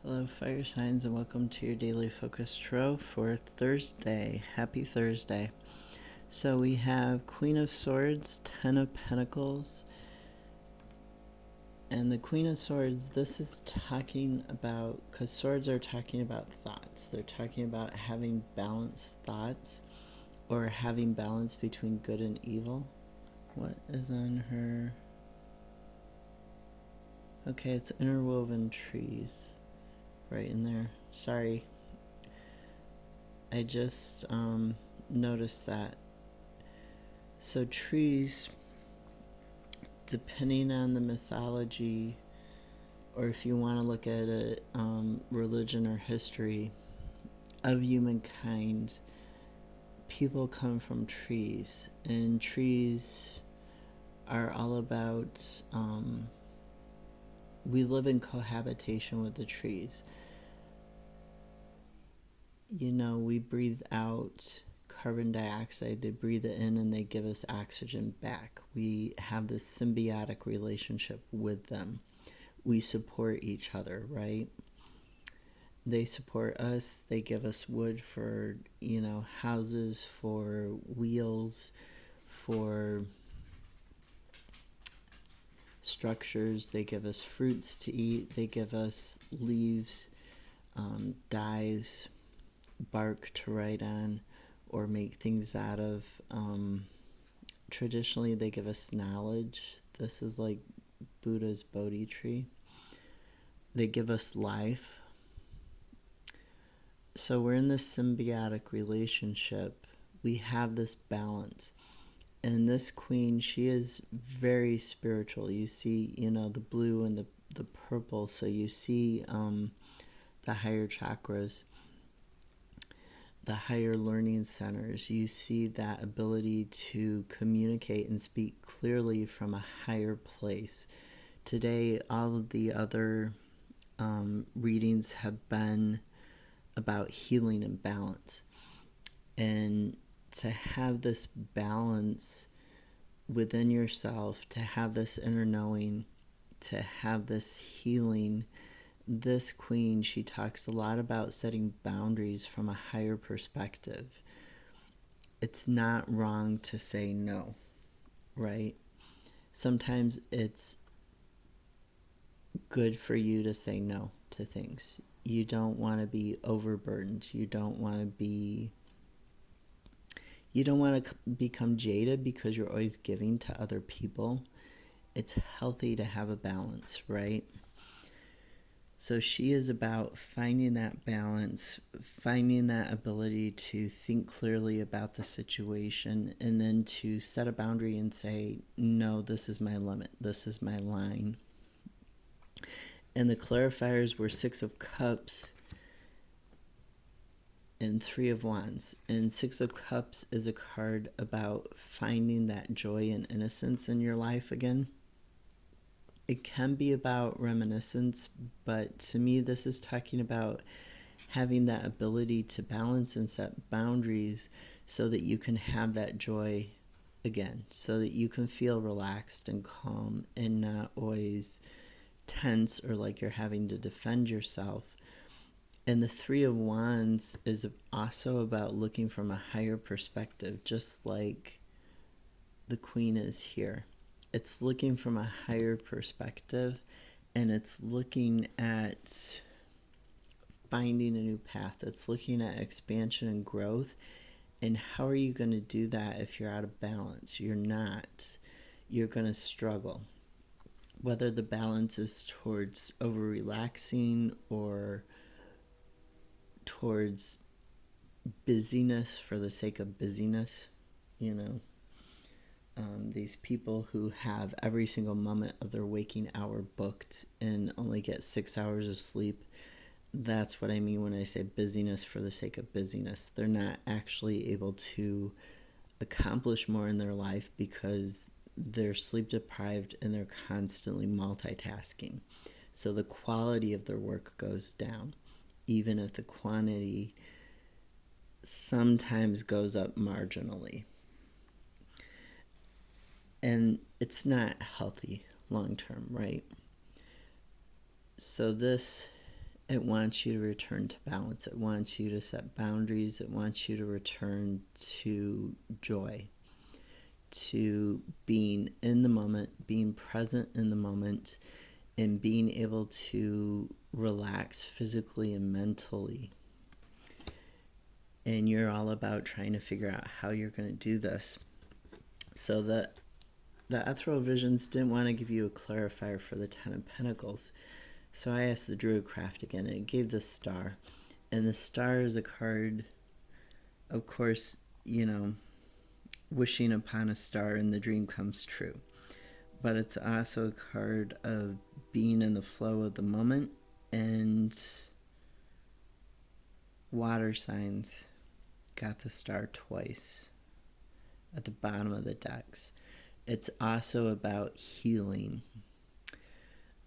Hello, fire signs, and welcome to your daily focus tarot for Thursday. Happy Thursday. So we have Queen of Swords, Ten of Pentacles, and the Queen of Swords. This is talking about, because swords are talking about thoughts. They're talking about having balanced thoughts or having balance between good and evil. What is on her? Okay, it's interwoven trees right in there. Sorry. I just noticed that. So trees, depending on the mythology, or if you want to look at it, religion or history of humankind, people come from trees, and trees are all about, we live in cohabitation with the trees. You know, we breathe out carbon dioxide, they breathe it in, and they give us oxygen back. We have this symbiotic relationship with them. We support each other, right? They support us. They give us wood for, houses, for wheels, for structures. They give us fruits to eat. They give us leaves, dyes, bark to write on or make things out of. Traditionally, they give us knowledge. This is like Buddha's Bodhi tree. They give us life. So we're in this symbiotic relationship. We have this balance. And this queen, she is very spiritual. You see, the blue and the purple. So you see the higher chakras, the higher learning centers. You see that ability to communicate and speak clearly from a higher place. Today, all of the other readings have been about healing and balance. And to have this balance within yourself, to have this inner knowing, to have this healing, this queen, she talks a lot about setting boundaries from a higher perspective. It's not wrong to say no, right? Sometimes it's good for you to say no to things. You don't want to be overburdened. You don't want to become jaded because you're always giving to other people. It's healthy to have a balance, right? So she is about finding that balance, finding that ability to think clearly about the situation, and then to set a boundary and say, no, this is my limit. This is my line. And the clarifiers were Six of Cups and Three of Wands. And Six of Cups is a card about finding that joy and innocence in your life again. It can be about reminiscence, but to me, this is talking about having that ability to balance and set boundaries so that you can have that joy again, so that you can feel relaxed and calm and not always tense or like you're having to defend yourself. And the Three of Wands is also about looking from a higher perspective, just like the Queen is here. It's looking from a higher perspective, and it's looking at finding a new path. It's looking at expansion and growth. And how are you going to do that if you're out of balance? You're not. You're going to struggle. Whether the balance is towards over-relaxing or towards busyness for the sake of busyness, these people who have every single moment of their waking hour booked and only get 6 hours of sleep. That's what I mean when I say busyness for the sake of busyness. They're not actually able to accomplish more in their life because they're sleep deprived and they're constantly multitasking. So the quality of their work goes down, even if the quantity sometimes goes up marginally. And it's not healthy long term, right? So this It wants you to return to balance. It wants you to set boundaries. It wants you to return to joy, to being in the moment, being present in the moment, and being able to relax physically and mentally. And you're all about trying to figure out how you're going to do this. So the ethereal visions didn't want to give you a clarifier for the Ten of Pentacles. So I asked the Druidcraft again, and it gave the Star. And the Star is a card, of course, wishing upon a star and the dream comes true. But it's also a card of being in the flow of the moment, and water signs got the Star twice at the bottom of the decks. It's also about healing.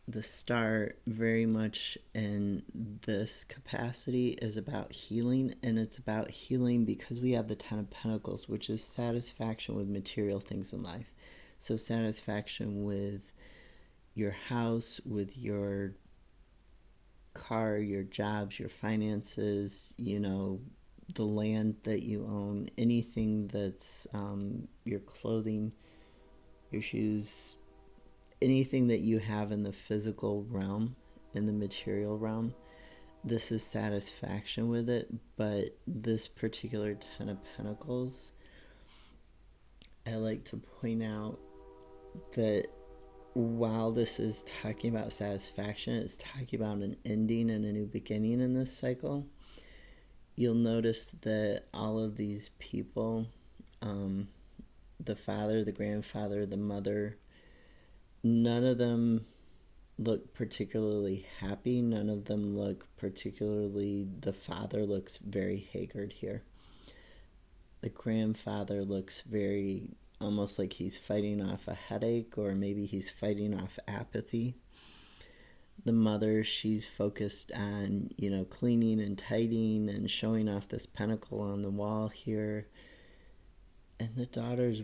The Star, very much in this capacity, is about healing, and it's about healing because we have the Ten of Pentacles, which is satisfaction with material things in life. So satisfaction with your house, with your car, your jobs, your finances, the land that you own, anything that's your clothing, your shoes, anything that you have in the physical realm, in the material realm. This is satisfaction with it. But this particular Ten of Pentacles, I like to point out that while this is talking about satisfaction, it's talking about an ending and a new beginning in this cycle. You'll notice that all of these people, the father, the grandfather, the mother, none of them look particularly happy. None of them look particularly, the father looks very haggard here. The grandfather looks very, almost like he's fighting off a headache, or maybe he's fighting off apathy. The mother, she's focused on, cleaning and tidying and showing off this pentacle on the wall here. And the daughter's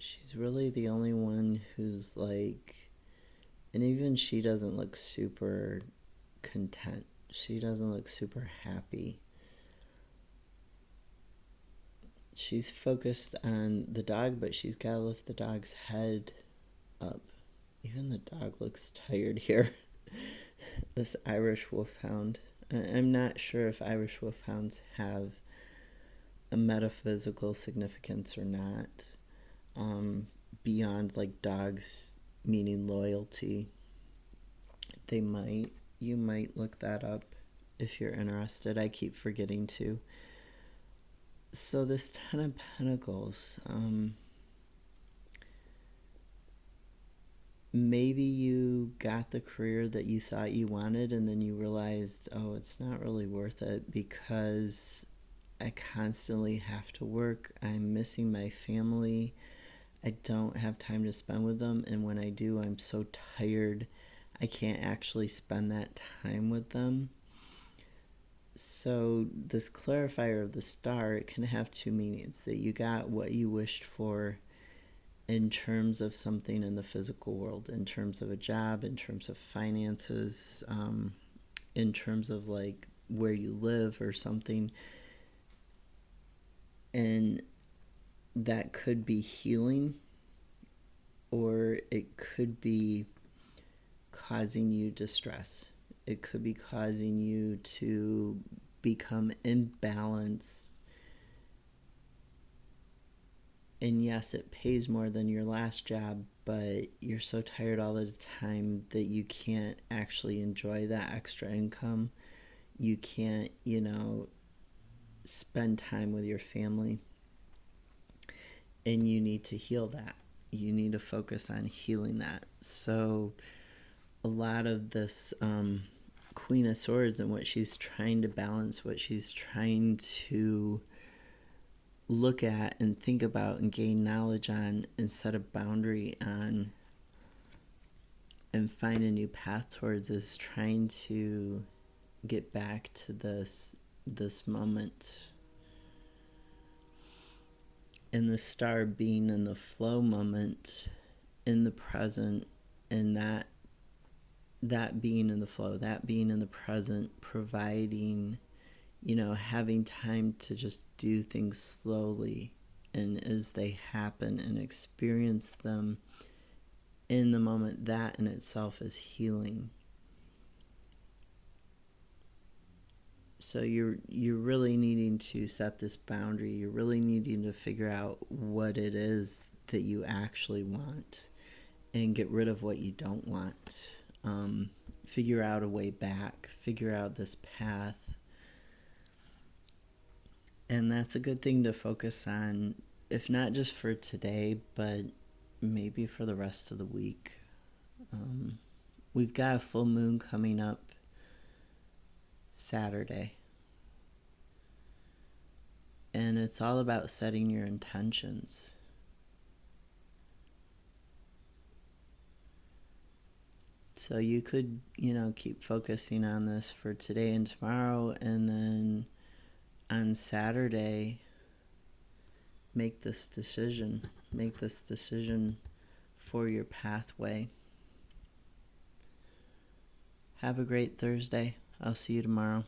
she's really the only one who's like, and even she doesn't look super content. She doesn't look super happy. She's focused on the dog, but she's got to lift the dog's head up. Even the dog looks tired here. This Irish Wolfhound. I'm not sure if Irish Wolfhounds have a metaphysical significance or not. Beyond like dogs meaning loyalty. They might. You might look that up if you're interested. I keep forgetting to. So this Ten of Pentacles, maybe you got the career that you thought you wanted, and then you realized, oh, it's not really worth it because I constantly have to work. I'm missing my family. I don't have time to spend with them, and when I do, I'm so tired I can't actually spend that time with them. So this clarifier of the Star, it can have two meanings: that you got what you wished for in terms of something in the physical world, in terms of a job, in terms of finances, in terms of like where you live or something. And that could be healing, or it could be causing you distress. It could be causing you to become imbalanced. And yes, it pays more than your last job, but you're so tired all the time that you can't actually enjoy that extra income. You can't, spend time with your family. And you need to heal that. You need to focus on healing that. So a lot of this Queen of Swords and what she's trying to balance, what she's trying to look at and think about and gain knowledge on and set a boundary on and find a new path towards, is trying to get back to this moment. And the Star being in the flow moment, in the present, and that that being in the flow, that being in the present, providing, having time to just do things slowly and as they happen and experience them in the moment, that in itself is healing. So you're really needing to set this boundary. You're really needing to figure out what it is that you actually want and get rid of what you don't want. Figure out a way back. Figure out this path. And that's a good thing to focus on, if not just for today, but maybe for the rest of the week. We've got a full moon coming up Saturday. And it's all about setting your intentions. So you could, keep focusing on this for today and tomorrow, and then on Saturday, make this decision. Make this decision for your pathway. Have a great Thursday. I'll see you tomorrow.